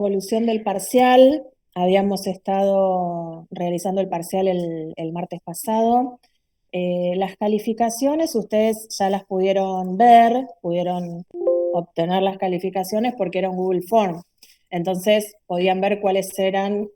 Evolución del parcial. Habíamos estado realizando el parcial el martes pasado. Las calificaciones, ustedes ya las pudieron ver, pudieron obtener las calificaciones porque era un Google Form. Entonces podían ver cuáles eran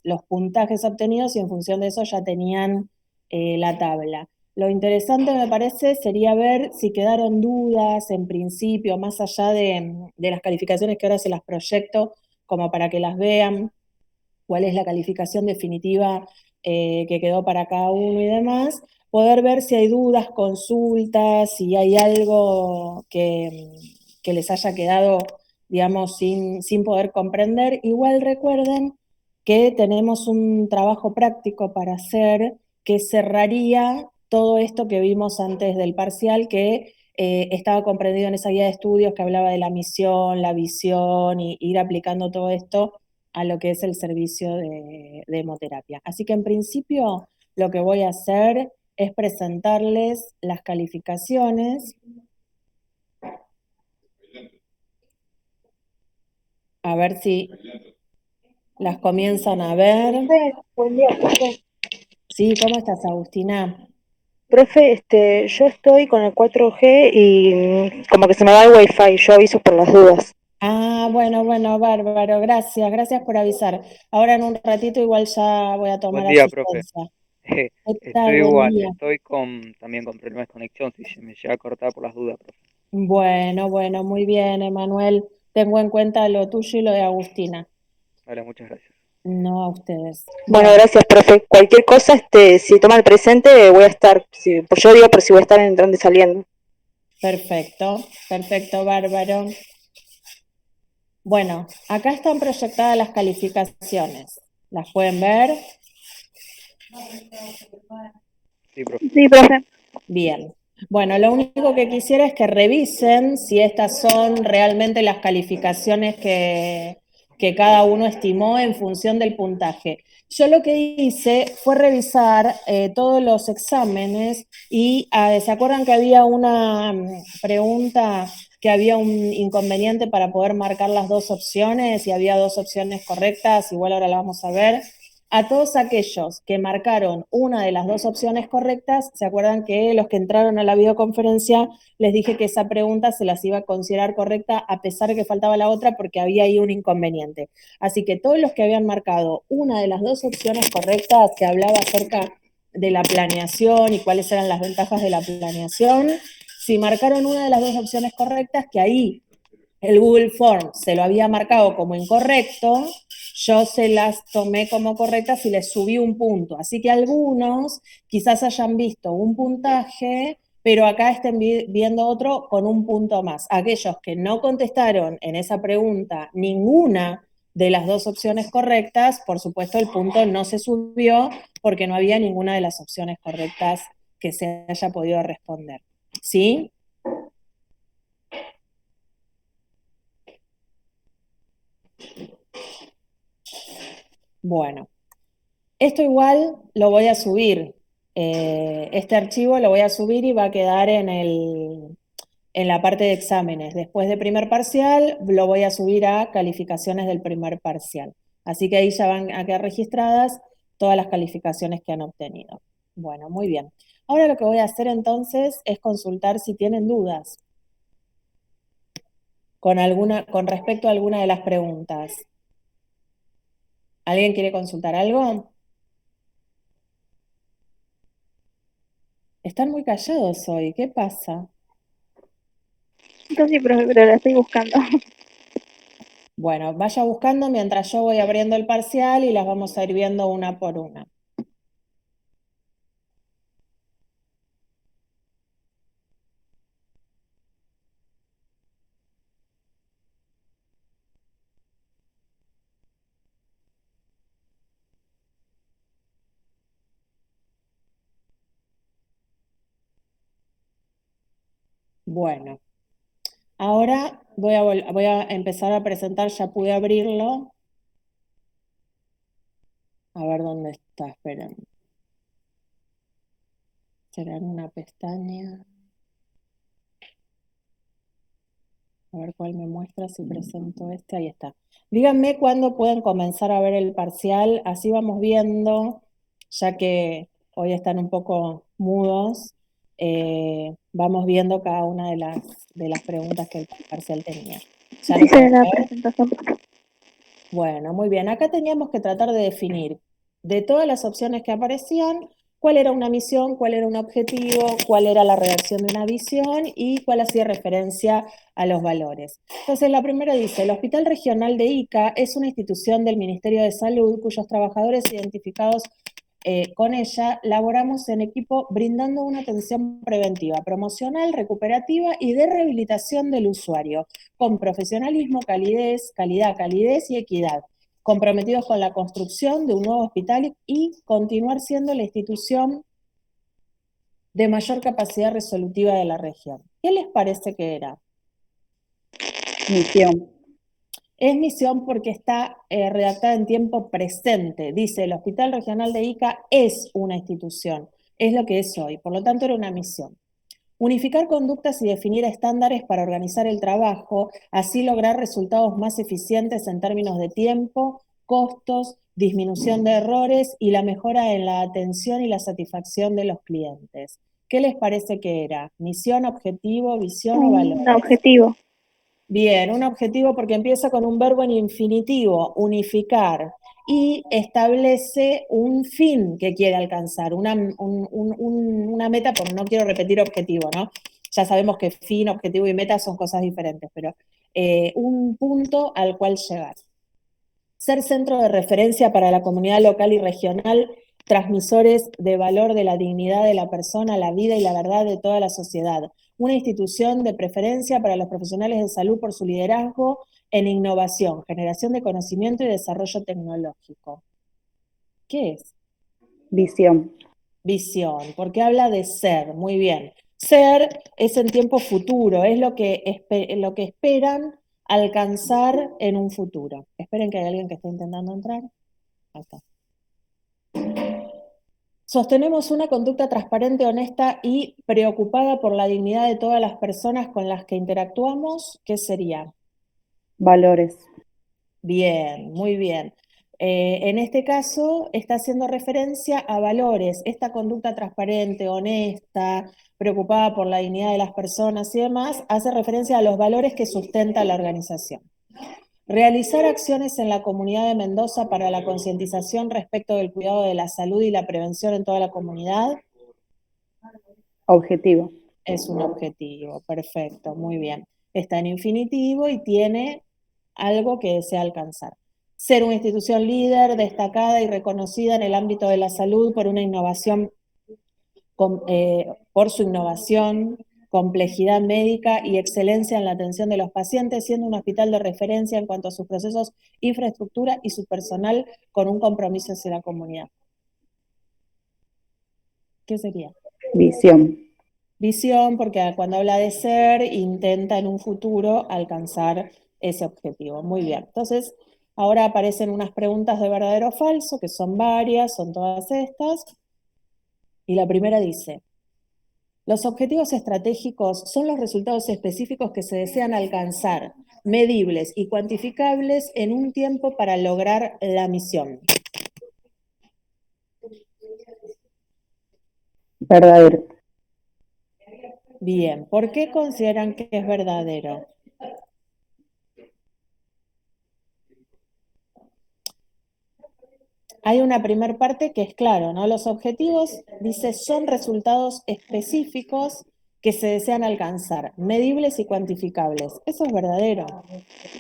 los puntajes obtenidos y en función de eso ya tenían la tabla. Lo interesante me parece sería ver si quedaron dudas en principio, más allá de las calificaciones que ahora se las proyecto, como para que las vean, cuál es la calificación definitiva que quedó para cada uno y demás, poder ver si hay dudas, consultas, si hay algo que les haya quedado, digamos, sin poder comprender. Igual recuerden que tenemos un trabajo práctico para hacer que cerraría todo esto que vimos antes del parcial, que estaba comprendido en esa guía de estudios que hablaba de la misión, la visión y ir aplicando todo esto a lo que es el servicio de hemoterapia. Así que en principio lo que voy a hacer es presentarles las calificaciones, a ver si las comienzan a ver. Buen día, profe. Sí, ¿cómo estás, Agustina? Profe, yo estoy con el 4G y como que se me va el wifi, yo aviso por las dudas. Ah, bueno, bárbaro, gracias por avisar. Ahora en un ratito igual ya voy a Buen tomar día, profe. asistencia. ¿Qué tal? Estoy Buen igual, día. estoy también con problemas de conexión, si se me llega a cortar por las dudas, profe. Bueno, muy bien, Emanuel. Tengo en cuenta lo tuyo y lo de Agustina. Vale, muchas gracias. No a ustedes. Bueno, Bueno, gracias, profe. Cualquier cosa, si toma el presente, voy a estar, pues yo digo, pero si voy a estar entrando y saliendo. perfecto, bárbaro. Bueno, acá están proyectadas las calificaciones. ¿Las pueden ver? Sí, profe. Sí, profe. Bien. Bueno, lo único que quisiera es que revisen si estas son realmente las calificaciones que cada uno estimó en función del puntaje. Yo lo que hice fue revisar todos los exámenes y ¿se acuerdan que había una pregunta que había un inconveniente para poder marcar las dos opciones y había dos opciones correctas? Igual ahora la vamos a ver. A todos aquellos que marcaron una de las dos opciones correctas, ¿se acuerdan que los que entraron a la videoconferencia les dije que esa pregunta se las iba a considerar correcta a pesar de que faltaba la otra porque había ahí un inconveniente? Así que todos los que habían marcado una de las dos opciones correctas que hablaba acerca de la planeación y cuáles eran las ventajas de la planeación, si marcaron una de las dos opciones correctas, que ahí el Google Form se lo había marcado como incorrecto, yo se las tomé como correctas y les subí un punto. Así que algunos quizás hayan visto un puntaje, pero acá estén viendo otro con un punto más. Aquellos que no contestaron en esa pregunta ninguna de las dos opciones correctas, por supuesto el punto no se subió porque no había ninguna de las opciones correctas que se haya podido responder. ¿Sí? Bueno, esto igual lo voy a subir. Este archivo lo voy a subir y va a quedar en la parte de exámenes. Después de primer parcial, lo voy a subir a calificaciones del primer parcial. Así que ahí ya van a quedar registradas todas las calificaciones que han obtenido. Bueno, muy bien. Ahora lo que voy a hacer entonces es consultar si tienen dudas con respecto a alguna de las preguntas. ¿Alguien quiere consultar algo? Están muy callados hoy. ¿Qué pasa? Yo sí, profe, pero la estoy buscando. Bueno, vaya buscando mientras yo voy abriendo el parcial y las vamos a ir viendo una por una. Bueno, ahora voy a empezar a presentar, ya pude abrirlo. A ver dónde está, esperen. ¿Será en una pestaña? A ver cuál me muestra si presento este. Ahí está. Díganme cuándo pueden comenzar a ver el parcial, así vamos viendo, ya que hoy están un poco mudos, vamos viendo cada una de las preguntas que el parcial tenía. ¿Ya lo Dice pueden la ver? presentación. Bueno, muy bien. Acá teníamos que tratar de definir de todas las opciones que aparecían, cuál era una misión, cuál era un objetivo, cuál era la redacción de una visión y cuál hacía referencia a los valores. Entonces, la primera dice, el Hospital Regional de Ica es una institución del Ministerio de Salud cuyos trabajadores identificados con ella laboramos en equipo brindando una atención preventiva, promocional, recuperativa y de rehabilitación del usuario, con profesionalismo, calidez y equidad, comprometidos con la construcción de un nuevo hospital y continuar siendo la institución de mayor capacidad resolutiva de la región. ¿Qué les parece que era? Misión. Es misión porque está redactada en tiempo presente. Dice, el Hospital Regional de Ica es una institución, es lo que es hoy, por lo tanto era una misión. Unificar conductas y definir estándares para organizar el trabajo, así lograr resultados más eficientes en términos de tiempo, costos, disminución de errores y la mejora en la atención y la satisfacción de los clientes. ¿Qué les parece que era? ¿Misión, objetivo, visión o valor? Un objetivo. Bien, un objetivo porque empieza con un verbo en infinitivo, unificar, y establece un fin que quiere alcanzar, una meta, porque no quiero repetir objetivo, ¿no? Ya sabemos que fin, objetivo y meta son cosas diferentes, pero un punto al cual llegar. Ser centro de referencia para la comunidad local y regional, transmisores de valor de la dignidad de la persona, la vida y la verdad de toda la sociedad. Una institución de preferencia para los profesionales de salud por su liderazgo en innovación, generación de conocimiento y desarrollo tecnológico. ¿Qué es? Visión. Visión, porque habla de ser, muy bien. Ser es en tiempo futuro, es lo que esperan alcanzar en un futuro. Esperen que hay alguien que esté intentando entrar. Ahí está. Sostenemos una conducta transparente, honesta y preocupada por la dignidad de todas las personas con las que interactuamos. ¿Qué sería? Valores. Bien, muy bien. En este caso está haciendo referencia a valores. Esta conducta transparente, honesta, preocupada por la dignidad de las personas y demás, hace referencia a los valores que sustenta la organización. Realizar acciones en la comunidad de Mendoza para la concientización respecto del cuidado de la salud y la prevención en toda la comunidad Objetivo. es un objetivo. Perfecto, muy bien. Está en infinitivo y tiene algo que desea alcanzar. Ser una institución líder, destacada y reconocida en el ámbito de la salud por una innovación, por su innovación, complejidad médica y excelencia en la atención de los pacientes, siendo un hospital de referencia en cuanto a sus procesos, infraestructura y su personal con un compromiso hacia la comunidad. ¿Qué sería? Visión. Visión, porque cuando habla de ser, intenta en un futuro alcanzar ese objetivo. Muy bien. Entonces, ahora aparecen unas preguntas de verdadero o falso, que son varias, son todas estas. Y la primera dice, los objetivos estratégicos son los resultados específicos que se desean alcanzar, medibles y cuantificables en un tiempo para lograr la misión. Verdadero. Bien, ¿por qué consideran que es verdadero? Hay una primera parte que es claro, ¿no? Los objetivos, dice, son resultados específicos que se desean alcanzar, medibles y cuantificables. Eso es verdadero,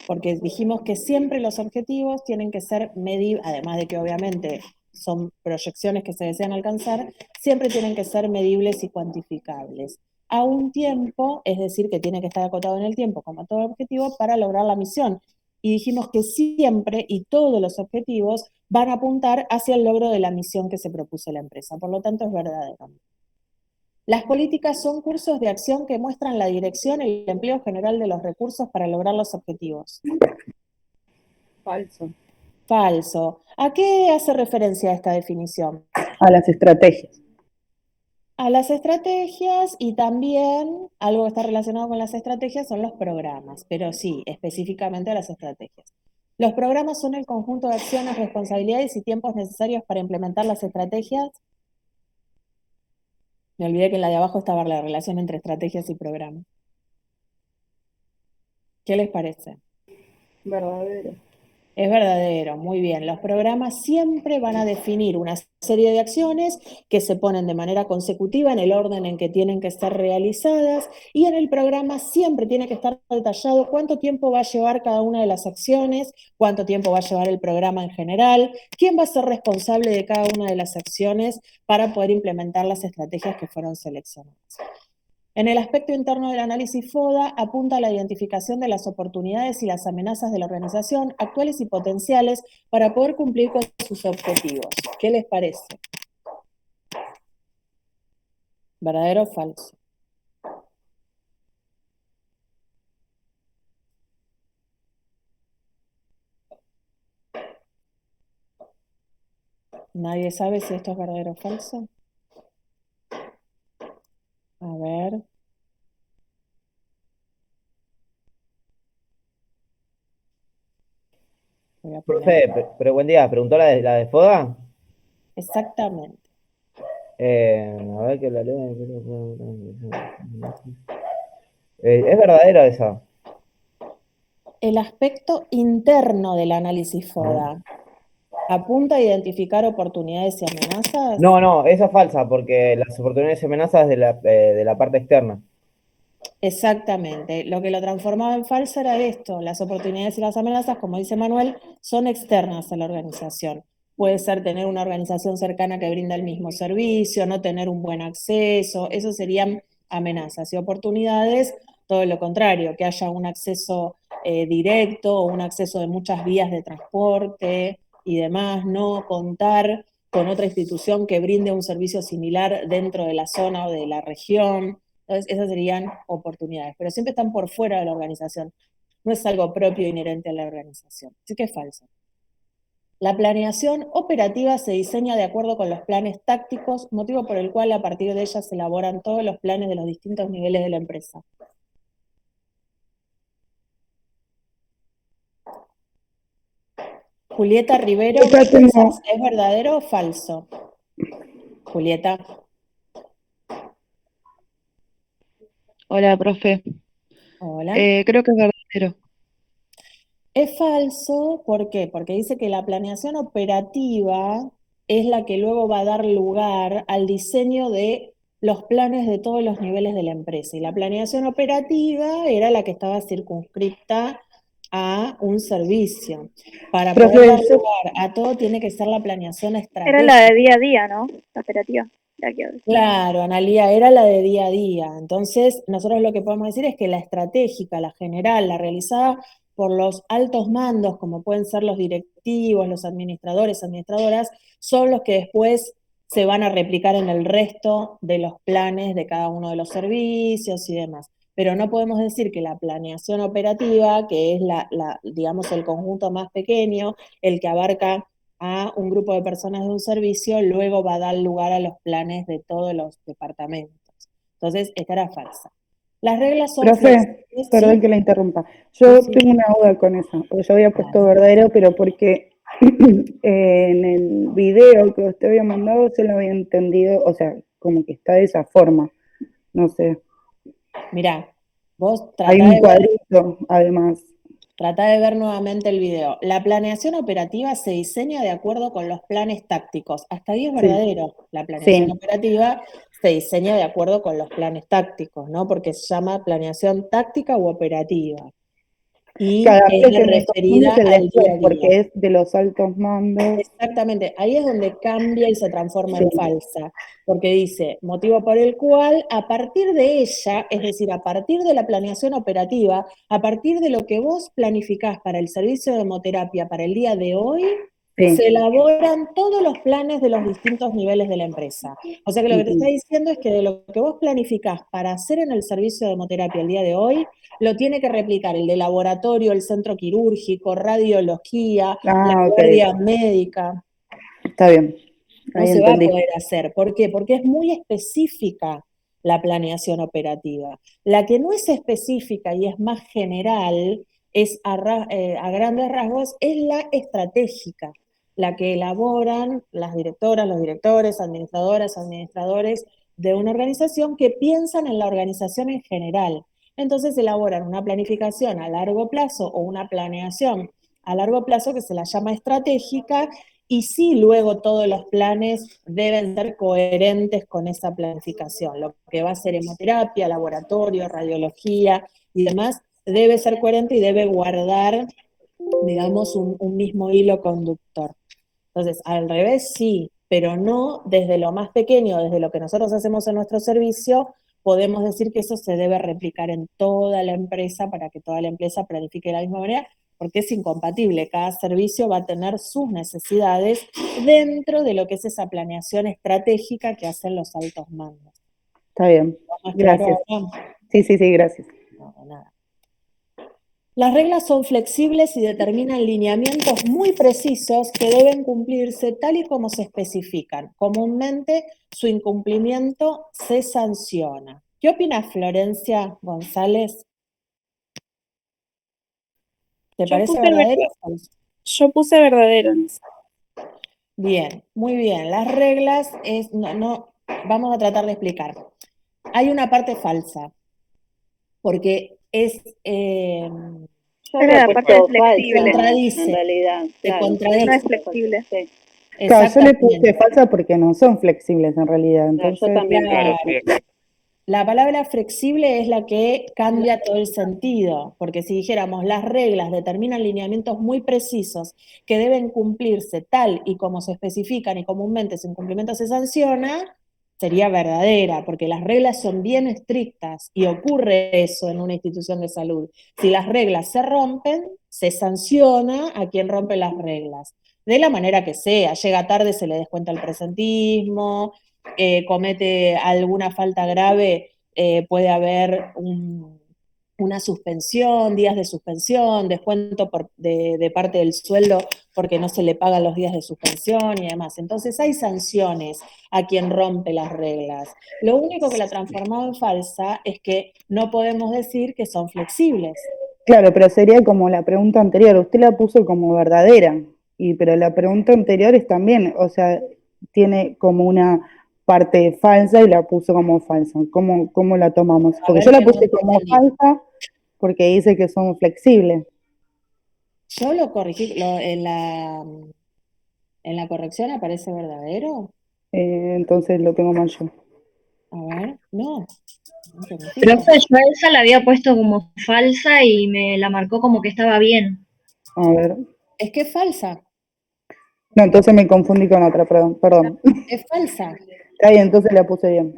porque dijimos que siempre los objetivos tienen que ser medibles, además de que obviamente son proyecciones que se desean alcanzar, siempre tienen que ser medibles y cuantificables. A un tiempo, es decir, que tiene que estar acotado en el tiempo, como todo objetivo, para lograr la misión. Y dijimos que siempre y todos los objetivos van a apuntar hacia el logro de la misión que se propuso la empresa. Por lo tanto, es verdadero. Las políticas son cursos de acción que muestran la dirección y el empleo general de los recursos para lograr los objetivos. Falso. Falso. ¿A qué hace referencia esta definición? A las estrategias. A las estrategias y también algo que está relacionado con las estrategias son los programas, pero sí, específicamente a las estrategias. Los programas son el conjunto de acciones, responsabilidades y tiempos necesarios para implementar las estrategias. Me olvidé que en la de abajo estaba la relación entre estrategias y programas. ¿Qué les parece? Verdadero. Es verdadero, muy bien. Los programas siempre van a definir una serie de acciones que se ponen de manera consecutiva en el orden en que tienen que estar realizadas y en el programa siempre tiene que estar detallado cuánto tiempo va a llevar cada una de las acciones, cuánto tiempo va a llevar el programa en general, quién va a ser responsable de cada una de las acciones para poder implementar las estrategias que fueron seleccionadas. En el aspecto interno del análisis FODA, apunta a la identificación de las oportunidades y las amenazas de la organización, actuales y potenciales, para poder cumplir con sus objetivos. ¿Qué les parece? ¿Verdadero o falso? ¿Nadie sabe si esto es verdadero o falso? A ver. Voy a poner. Profe, pero buen día, ¿preguntó la de FODA? Exactamente. A ver que la leo. Es verdadera esa. El aspecto interno del análisis FODA apunta a identificar oportunidades y amenazas. No, esa es falsa, porque las oportunidades y amenazas de la parte externa. Exactamente. Lo que lo transformaba en falso era esto. Las oportunidades y las amenazas, como dice Manuel, son externas a la organización. Puede ser tener una organización cercana que brinda el mismo servicio, no tener un buen acceso, eso serían amenazas. Y oportunidades, todo lo contrario, que haya un acceso directo o un acceso de muchas vías de transporte y demás, no contar con otra institución que brinde un servicio similar dentro de la zona o de la región. Entonces, esas serían oportunidades, pero siempre están por fuera de la organización. No es algo propio e inherente a la organización. Así que es falso. La planeación operativa se diseña de acuerdo con los planes tácticos, motivo por el cual a partir de ella se elaboran todos los planes de los distintos niveles de la empresa. Julieta Rivero, Yo ya tengo, ¿es verdadero o falso? Julieta. Hola, profe. Hola. Creo que es verdadero. Es falso, ¿por qué? Porque dice que la planeación operativa es la que luego va a dar lugar al diseño de los planes de todos los niveles de la empresa. Y la planeación operativa era la que estaba circunscripta a un servicio. Para poder dar profesor, lugar a todo tiene que ser la planeación Era la estratégica. de día a día, ¿no? La operativa. Claro, Analía, era la de día a día. Entonces, nosotros lo que podemos decir es que la estratégica, la general, la realizada por los altos mandos, como pueden ser los directivos, los administradores, administradoras, son los que después se van a replicar en el resto de los planes de cada uno de los servicios y demás. Pero no podemos decir que la planeación operativa, que es digamos, el conjunto más pequeño, el que abarca a un grupo de personas de un servicio, luego va a dar lugar a los planes de todos los departamentos. Entonces, esta era falsa. Las reglas son profe, flexibles, perdón ¿sí? que la interrumpa. Sí, Yo sí. tengo una duda con eso, porque yo había puesto Dale. verdadero, pero porque en el video que usted había mandado se lo había entendido, o sea, como que está de esa forma, no sé. Mirá, vos Hay un cuadrito, además. Trata de ver nuevamente el video. La planeación operativa se diseña de acuerdo con los planes tácticos. Hasta ahí es Sí, verdadero. La planeación sí. operativa se diseña de acuerdo con los planes tácticos, ¿no? Porque se llama planeación táctica u operativa. Y Cada vez es lo la que me confunde referida es el al después, día a porque día. es de los altos mandos. Exactamente, ahí es donde cambia y se transforma Sí, en falsa, porque dice, motivo por el cual a partir de ella, es decir, a partir de la planeación operativa, a partir de lo que vos planificás para el servicio de hemoterapia para el día de hoy, se sí. elaboran todos los planes de los distintos niveles de la empresa. O sea que lo que te está Ujú. diciendo es que de lo que vos planificás para hacer en el servicio de hemoterapia el día de hoy, lo tiene que replicar el de laboratorio, el centro quirúrgico, radiología, la Ah, ok, guardia médica. está bien. No Ahí se va a entendí. poder hacer. ¿Por qué? Porque es muy específica la planeación operativa. La que no es específica y es más general, es a grandes rasgos, es la estratégica, la que elaboran las directoras, los directores, administradoras, administradores de una organización que piensan en la organización en general. Entonces elaboran una planificación a largo plazo o una planeación a largo plazo que se la llama estratégica, y sí, luego todos los planes deben ser coherentes con esa planificación. Lo que va a ser hemoterapia, laboratorio, radiología y demás, debe ser coherente y debe guardar, digamos, un mismo hilo conductor. Entonces, al revés sí, pero no desde lo más pequeño, desde lo que nosotros hacemos en nuestro servicio, podemos decir que eso se debe replicar en toda la empresa para que toda la empresa planifique de la misma manera, porque es incompatible. Cada servicio va a tener sus necesidades dentro de lo que es esa planeación estratégica que hacen los altos mandos. Está bien. ¿Más claro Gracias. ahora? Sí, gracias. No, de nada. Las reglas son flexibles y determinan lineamientos muy precisos que deben cumplirse tal y como se especifican. Comúnmente, su incumplimiento se sanciona. ¿Qué opina Florencia González? ¿Te Yo parece puse, verdadero o falso? yo puse verdadero en eso. Bien, muy bien. Las reglas vamos a tratar de explicar. Hay una parte falsa, porque Yo Era había la parte puesto flexible. falsa, contradice, en realidad, se claro. No es contradice. flexible. Sí. Claro, yo le Exactamente. puse falsa porque no son flexibles en realidad. Claro, yo Entonces, también Claro. puse falsa. La palabra flexible es la que cambia todo el sentido, porque si dijéramos las reglas determinan lineamientos muy precisos que deben cumplirse tal y como se especifican y comúnmente su incumplimiento se sanciona, sería verdadera, porque las reglas son bien estrictas y ocurre eso en una institución de salud. Si las reglas se rompen, se sanciona a quien rompe las reglas, de la manera que sea. Llega tarde, se le descuenta el presentismo, comete alguna falta grave, puede haber una suspensión, días de suspensión, descuento de parte del sueldo porque no se le pagan los días de suspensión y demás. Entonces hay sanciones a quien rompe las reglas. Lo único que la ha transformado en falsa es que no podemos decir que son flexibles. claro, pero sería como la pregunta anterior. Usted la puso como verdadera, pero la pregunta anterior es también, o sea, tiene como una parte falsa y la puso como falsa. ¿Cómo la tomamos? A Porque ver yo la que no puse como entendí. falsa porque dice que son flexibles. Yo lo corregí, en la corrección aparece verdadero. Entonces lo tengo mal yo. A ver, no te metiste. Profe, yo a esa la había puesto como falsa y me la marcó como que estaba bien. A ver. Es que es falsa, No, entonces me confundí con otra, perdón. es falsa. Está bien, entonces la puse bien.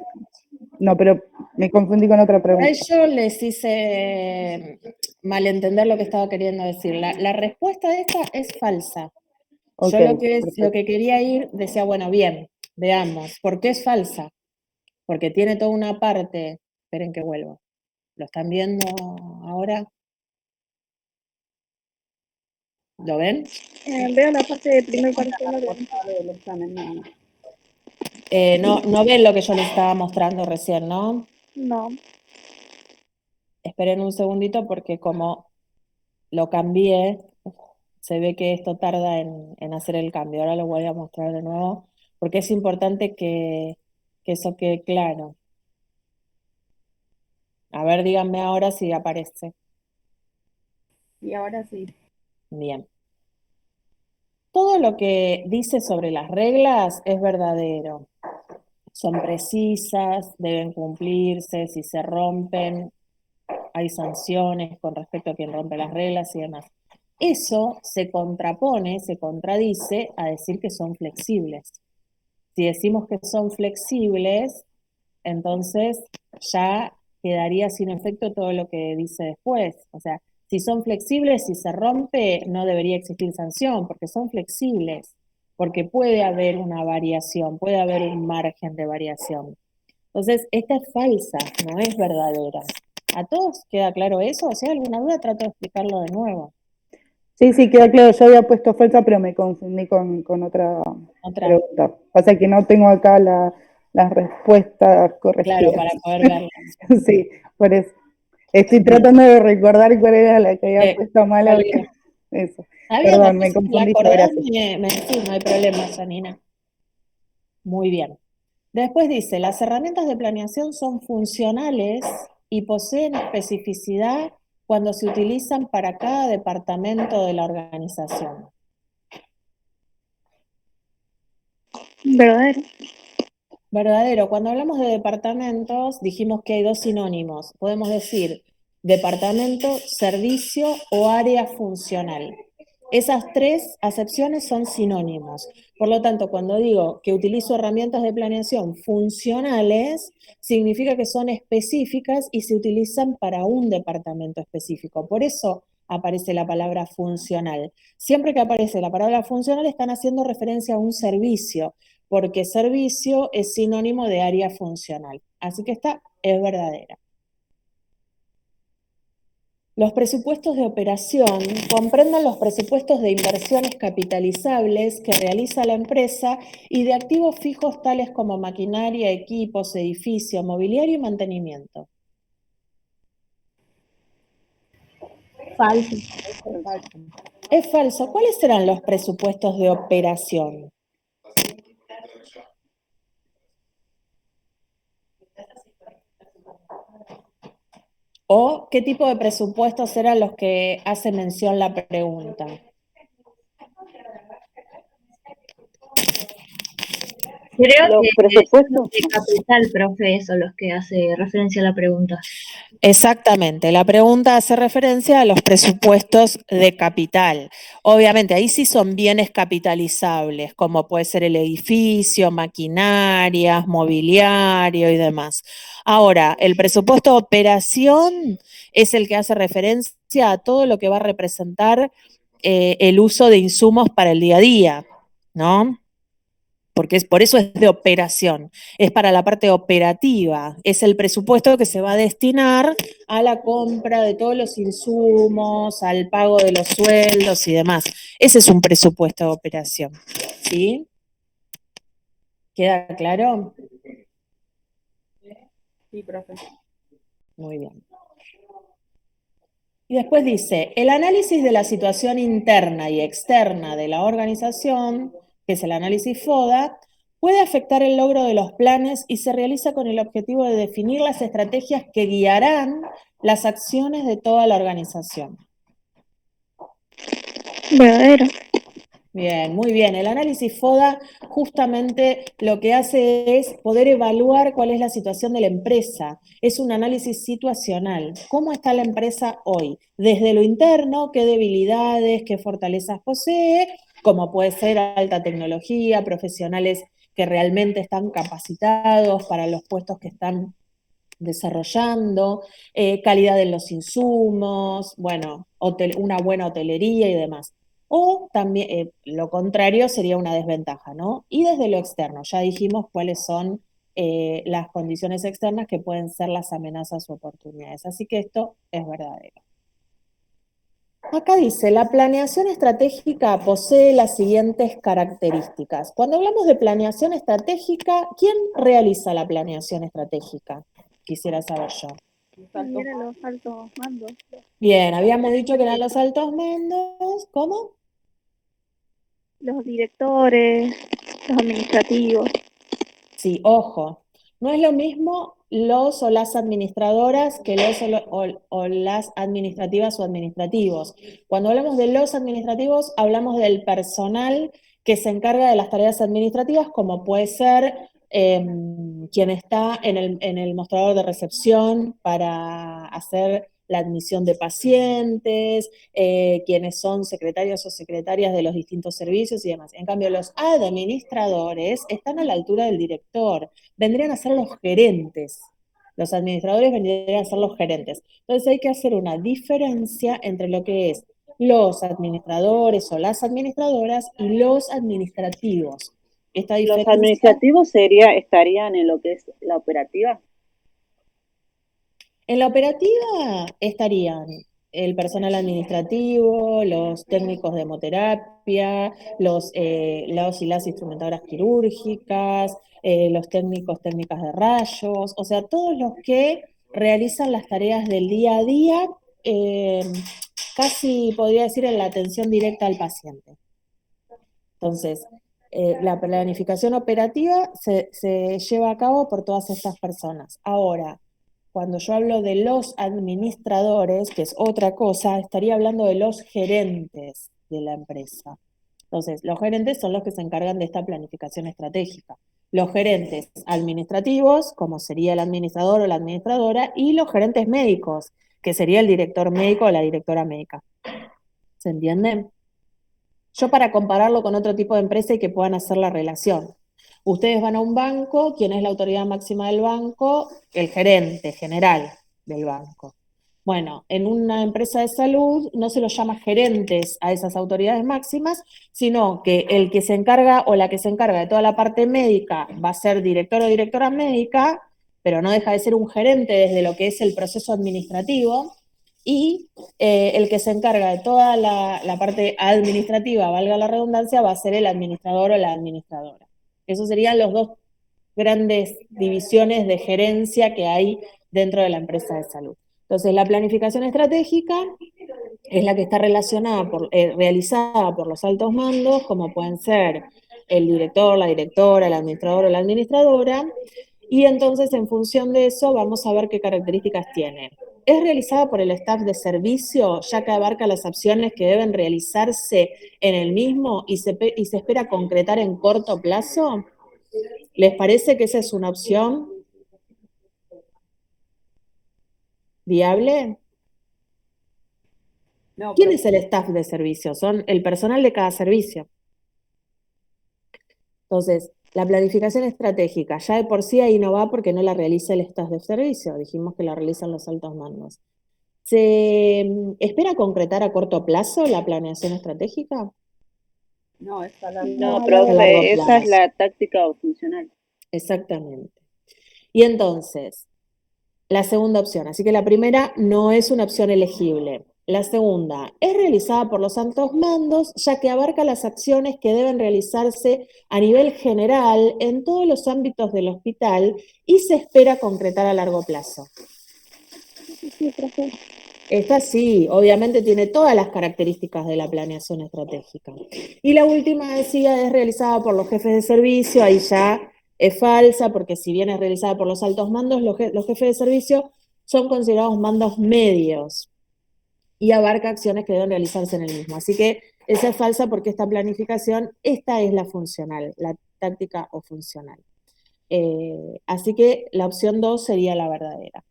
No, pero me confundí con otra Por ahí pregunta. yo les hice malentender lo que estaba queriendo decir. La respuesta de esta es falsa. Ok, Yo lo que perfecto. quería ir, decía, bueno, bien, veamos, ¿por qué es falsa? Porque tiene toda una parte, esperen que vuelvo, ¿lo están viendo ahora? ¿Lo ven? Veo la parte de primer parecer del examen, nada más. No ven lo que yo les estaba mostrando recién, ¿no? No. Esperen un segundito porque como lo cambié, se ve que esto tarda en hacer el cambio. Ahora lo voy a mostrar de nuevo porque es importante que eso quede claro. A ver, díganme ahora si aparece. Y ahora sí. Bien. Todo lo que dice sobre las reglas es verdadero. Son precisas, deben cumplirse, si se rompen, hay sanciones con respecto a quien rompe las reglas y demás. Eso se contrapone, se contradice a decir que son flexibles. Si decimos que son flexibles, entonces ya quedaría sin efecto todo lo que dice después. O sea, si son flexibles, si se rompe, no debería existir sanción, porque son flexibles, porque puede haber una variación, puede haber un margen de variación. Entonces, esta es falsa, no es verdadera. ¿A todos queda claro eso? Si hay alguna duda, trato de explicarlo de nuevo. Sí, sí, queda claro. Yo había puesto falsa, pero me confundí con otra Otra, pregunta. Pasa que no tengo acá las respuestas claro, corregidas. para poder verla. Sí, por eso. Estoy tratando de recordar cuál era la que había puesto mal. ¿Cuál era? Eso. Está bien, Perdón, me después si la confundí yo, acordás, gracias. me decís, no hay problema, Janina. Muy bien. Después dice, las herramientas de planeación son funcionales y poseen especificidad cuando se utilizan para cada departamento de la organización. Verdadero. Verdadero. Cuando hablamos de departamentos, dijimos que hay dos sinónimos. Podemos decir departamento, servicio o área funcional. Esas tres acepciones son sinónimos. Por lo tanto, cuando digo que utilizo herramientas de planeación funcionales, significa que son específicas y se utilizan para un departamento específico. Por eso aparece la palabra funcional. Siempre que aparece la palabra funcional, están haciendo referencia a un servicio, porque servicio es sinónimo de área funcional. Así que esta es verdadera. Los presupuestos de operación comprenden los presupuestos de inversiones capitalizables que realiza la empresa y de activos fijos tales como maquinaria, equipos, edificio, mobiliario y mantenimiento. Falso. Es falso. ¿Cuáles serán los presupuestos de operación? ¿O qué tipo de presupuestos serán los que hace mención la pregunta? Creo Los que presupuestos. son de capital, profe, eso los que hace referencia a la pregunta. Exactamente, la pregunta hace referencia a los presupuestos de capital. Obviamente, ahí sí son bienes capitalizables, como puede ser el edificio, maquinarias, mobiliario y demás. Ahora, el presupuesto de operación es el que hace referencia a todo lo que va a representar el uso de insumos para el día a día, ¿no? Porque por eso es de operación, es para la parte operativa, es el presupuesto que se va a destinar a la compra de todos los insumos, al pago de los sueldos y demás. Ese es un presupuesto de operación, ¿sí? ¿Queda claro? Sí, profe. Muy bien. Y después dice, el análisis de la situación interna y externa de la organización, que es el análisis FODA, puede afectar el logro de los planes y se realiza con el objetivo de definir las estrategias que guiarán las acciones de toda la organización. Verdadero. Bien, muy bien. El análisis FODA justamente lo que hace es poder evaluar cuál es la situación de la empresa. Es un análisis situacional. ¿Cómo está la empresa hoy? Desde lo interno, qué debilidades, qué fortalezas posee, como puede ser alta tecnología, profesionales que realmente están capacitados para los puestos que están desarrollando, calidad en los insumos, bueno, una buena hotelería y demás. O también, lo contrario sería una desventaja, ¿no? Y desde lo externo, ya dijimos cuáles son las condiciones externas que pueden ser las amenazas o oportunidades. Así que esto es verdadero. Acá dice, la planeación estratégica posee las siguientes características. Cuando hablamos de planeación estratégica, ¿quién realiza la planeación estratégica? Quisiera saber yo. Y eran los altos mandos. Bien, habíamos dicho que eran los altos mandos. ¿Cómo? Los directores, los administrativos. Sí, ojo, no es lo mismo los o las administradoras que los o las administrativas o administrativos. Cuando hablamos de los administrativos, hablamos del personal que se encarga de las tareas administrativas, como puede ser quien está en el mostrador de recepción para hacer la admisión de pacientes, quienes son secretarios o secretarias de los distintos servicios y demás. En cambio, los administradores están a la altura del director, vendrían a ser los gerentes. Los administradores vendrían a ser los gerentes. Entonces hay que hacer una diferencia entre lo que es los administradores o las administradoras y los administrativos. Esta Los diferencia, administrativos estarían en lo que es la operativa. en la operativa estarían el personal administrativo, los técnicos de hemoterapia, los y las instrumentadoras quirúrgicas, los técnicas de rayos, o sea, todos los que realizan las tareas del día a día, casi podría decir en la atención directa al paciente. Entonces, la planificación operativa se lleva a cabo por todas estas personas. Ahora, cuando yo hablo de los administradores, que es otra cosa, estaría hablando de los gerentes de la empresa. Entonces, los gerentes son los que se encargan de esta planificación estratégica. Los gerentes administrativos, como sería el administrador o la administradora, y los gerentes médicos, que sería el director médico o la directora médica. ¿Se entiende? Yo para compararlo con otro tipo de empresa y que puedan hacer la relación. Ustedes van a un banco, ¿quién es la autoridad máxima del banco? El gerente general del banco. Bueno, en una empresa de salud no se los llama gerentes a esas autoridades máximas, sino que el que se encarga o la que se encarga de toda la parte médica va a ser director o directora médica, pero no deja de ser un gerente desde lo que es el proceso administrativo, y el que se encarga de toda la parte administrativa, valga la redundancia, va a ser el administrador o la administradora. Esos serían los dos grandes divisiones de gerencia que hay dentro de la empresa de salud. Entonces, la planificación estratégica es la que está realizada por los altos mandos, como pueden ser el director, la directora, el administrador o la administradora, y entonces en función de eso vamos a ver qué características tiene. Es realizada por el staff de servicio, ya que abarca las acciones que deben realizarse en el mismo y se espera concretar en corto plazo. ¿Les parece que esa es una opción viable? No, ¿Quién profe. es el staff de servicio? Son el personal de cada servicio. Entonces, la planificación estratégica, ya de por sí ahí no va porque no la realiza el staff de servicio, dijimos que la realizan los altos mandos. ¿Se espera concretar a corto plazo la planeación estratégica? No, es a No, largo A plazo. largo Profe, esa es plazo. la táctica o funcional. Exactamente. Y entonces, la segunda opción, así que la primera no es una opción elegible. La segunda es realizada por los altos mandos, ya que abarca las acciones que deben realizarse a nivel general en todos los ámbitos del hospital y se espera concretar a largo plazo. Sí, profe. Esta sí, obviamente tiene todas las características de la planeación estratégica. Y la última, decía, es realizada por los jefes de servicio, ahí ya es falsa, porque si bien es realizada por los altos mandos, los jefes de servicio son considerados mandos medios y abarca acciones que deben realizarse en el mismo. Así que esa es falsa porque esta planificación, esta es la funcional, la táctica o funcional. Así que la opción 2 sería la verdadera.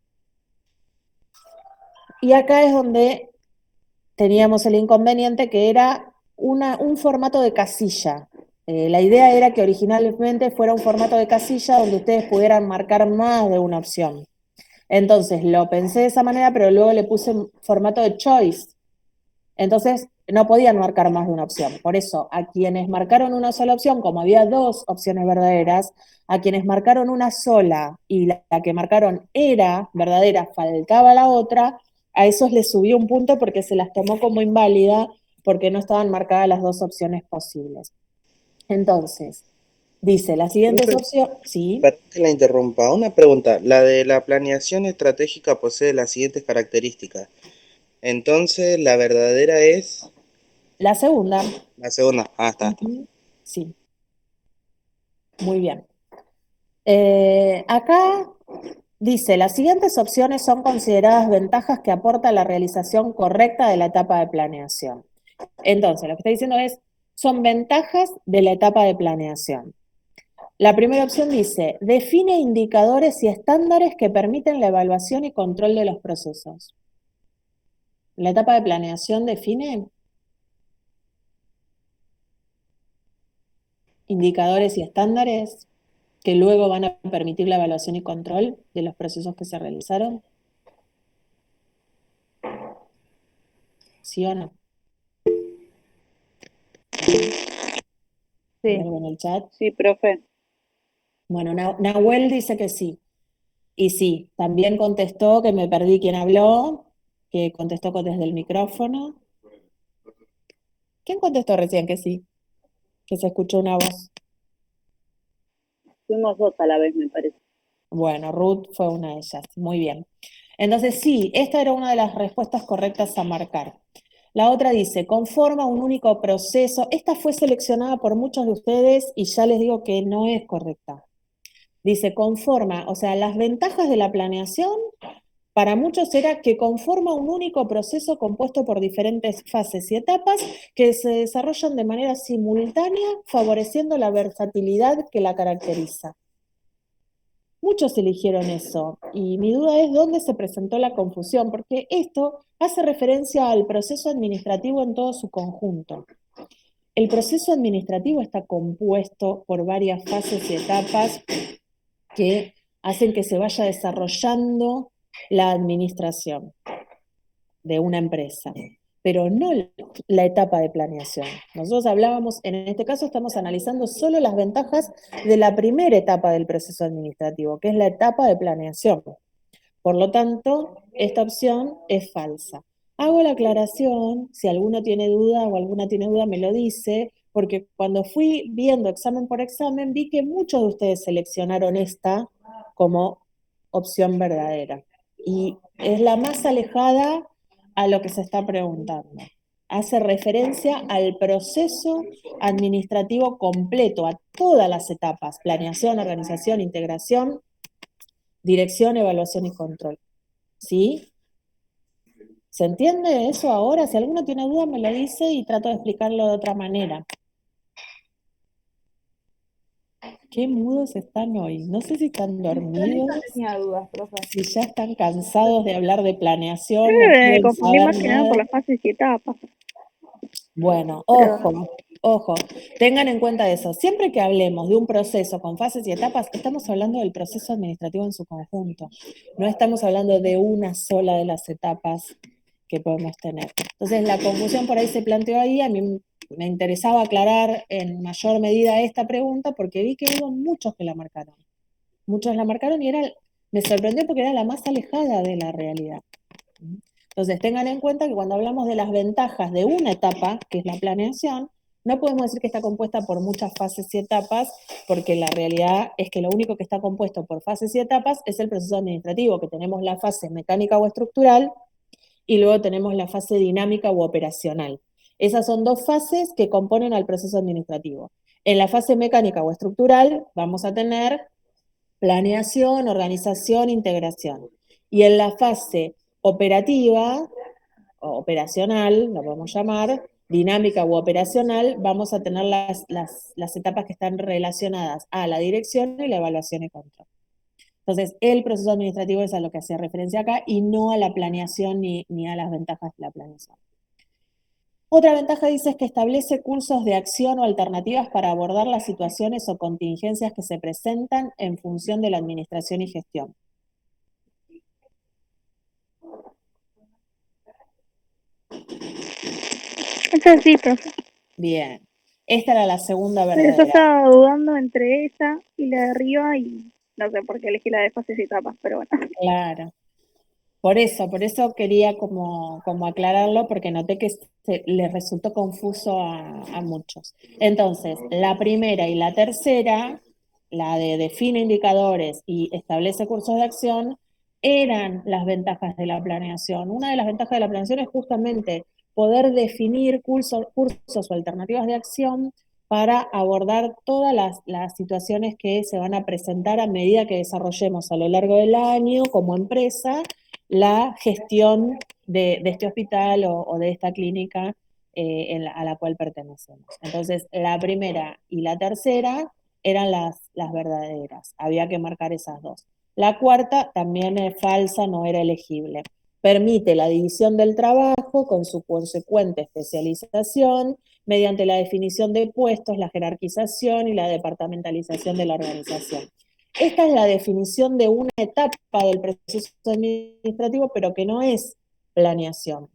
Y acá es donde teníamos el inconveniente que era un formato de casilla. La idea era que originalmente fuera un formato de casilla donde ustedes pudieran marcar más de una opción. Entonces lo pensé de esa manera, pero luego le puse formato de choice. Entonces no podían marcar más de una opción. Por eso, a quienes marcaron una sola opción, como había dos opciones verdaderas, a quienes marcaron una sola y la que marcaron era verdadera, faltaba la otra, a esos les subió un punto porque se las tomó como inválida porque no estaban marcadas las dos opciones posibles. Entonces, dice, las siguientes Profe, opciones, sí, perdón que la interrumpa. Una pregunta. La de la planeación estratégica posee las siguientes características. Entonces, la verdadera es la segunda. la segunda. Ah, está. Sí, muy bien. Acá dice, las siguientes opciones son consideradas ventajas que aporta la realización correcta de la etapa de planeación. Entonces, lo que está diciendo es, son ventajas de la etapa de planeación. La primera opción dice, define indicadores y estándares que permiten la evaluación y control de los procesos. La etapa de planeación define indicadores y estándares que luego van a permitir la evaluación y control de los procesos que se realizaron. ¿Sí o no? ¿Hay Sí, algo en el chat? sí, profe. Bueno, Nahuel dice que sí. Y sí, también contestó que me perdí quién habló, que contestó desde el micrófono. ¿Quién contestó recién que sí? Que se escuchó una voz. Fuimos dos a la vez, me parece. Bueno, Ruth fue una de ellas. Muy bien. Entonces, sí, esta era una de las respuestas correctas a marcar. La otra dice, conforma un único proceso. Esta fue seleccionada por muchos de ustedes y ya les digo que no es correcta. Dice, conforma, o sea, las ventajas de la planeación para muchos era que conforma un único proceso compuesto por diferentes fases y etapas que se desarrollan de manera simultánea, favoreciendo la versatilidad que la caracteriza. Muchos eligieron eso, y mi duda es dónde se presentó la confusión, porque esto hace referencia al proceso administrativo en todo su conjunto. El proceso administrativo está compuesto por varias fases y etapas que hacen que se vaya desarrollando la administración de una empresa, pero no la etapa de planeación. Nosotros hablábamos, en este caso estamos analizando solo las ventajas de la primera etapa del proceso administrativo, que es la etapa de planeación. Por lo tanto, esta opción es falsa. Hago la aclaración, si alguno tiene duda o alguna tiene duda me lo dice, porque cuando fui viendo examen por examen vi que muchos de ustedes seleccionaron esta como opción verdadera. Y es la más alejada a lo que se está preguntando. Hace referencia al proceso administrativo completo, a todas las etapas, planeación, organización, integración, dirección, evaluación y control. ¿Sí? ¿Se entiende eso ahora? Si alguno tiene duda me lo dice y trato de explicarlo de otra manera. Qué mudos están hoy. No sé si están dormidos, Tenía dudas, profe. si ya están cansados de hablar de planeación, no Creo que me quieren confundí saber más que nada por nada. las fases y etapas. Bueno, Pero ojo, tengan en cuenta eso. Siempre que hablemos de un proceso con fases y etapas, estamos hablando del proceso administrativo en su conjunto. No estamos hablando de una sola de las etapas que podemos tener. Entonces, la confusión por ahí se planteó ahí. A mí me interesaba aclarar en mayor medida esta pregunta porque vi que hubo muchos que la marcaron. Muchos la marcaron y me sorprendió porque era la más alejada de la realidad. Entonces, tengan en cuenta que cuando hablamos de las ventajas de una etapa, que es la planeación, no podemos decir que está compuesta por muchas fases y etapas, porque la realidad es que lo único que está compuesto por fases y etapas es el proceso administrativo, que tenemos la fase mecánica o estructural, y luego tenemos la fase dinámica u operacional. Esas son dos fases que componen al proceso administrativo. En la fase mecánica o estructural vamos a tener planeación, organización, integración. Y en la fase operativa, o operacional, lo podemos llamar, dinámica u operacional, vamos a tener las etapas que están relacionadas a la dirección y la evaluación y control. Entonces, el proceso administrativo es a lo que hacía referencia acá y no a la planeación ni a las ventajas de la planeación. Otra ventaja dice es que establece cursos de acción o alternativas para abordar las situaciones o contingencias que se presentan en función de la administración y gestión. esa sí, profe. Bien, esta era la segunda Pero yo verdadera. estaba dudando entre esa y la de arriba y no sé por qué elegí la de fases y etapas, pero bueno. Claro. Por eso quería como aclararlo, porque noté que les resultó confuso a muchos. Entonces, la primera y la tercera, la de define indicadores y establece cursos de acción, eran las ventajas de la planeación. Una de las ventajas de la planeación es justamente poder definir cursos o alternativas de acción para abordar todas las situaciones que se van a presentar a medida que desarrollemos a lo largo del año como empresa la gestión de este hospital o de esta clínica a la cual pertenecemos. Entonces, la primera y la tercera eran las verdaderas, había que marcar esas dos. La cuarta también es falsa, no era elegible. Permite la división del trabajo con su consecuente especialización mediante la definición de puestos, la jerarquización y la departamentalización de la organización. Esta es la definición de una etapa del proceso administrativo, pero que no es planeación.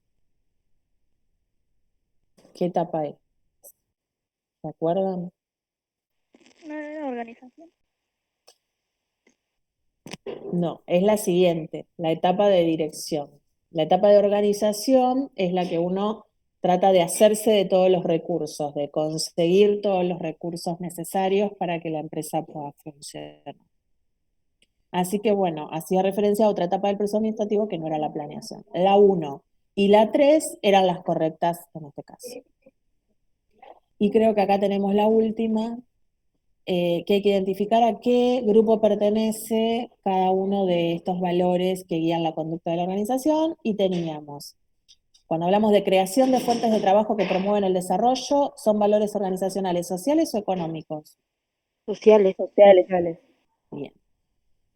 ¿Qué etapa es? ¿Se acuerdan? No era organización. No, es la siguiente, la etapa de dirección. La etapa de organización es la que uno trata de hacerse de todos los recursos, de conseguir todos los recursos necesarios para que la empresa pueda funcionar. Así que bueno, hacía referencia a otra etapa del proceso administrativo que no era la planeación. La 1 y la 3 eran las correctas en este caso. Y creo que acá tenemos la última, que hay que identificar a qué grupo pertenece cada uno de estos valores que guían la conducta de la organización, y teníamos, cuando hablamos de creación de fuentes de trabajo que promueven el desarrollo, ¿son valores organizacionales, sociales o económicos? Sociales. Sociales. Bien.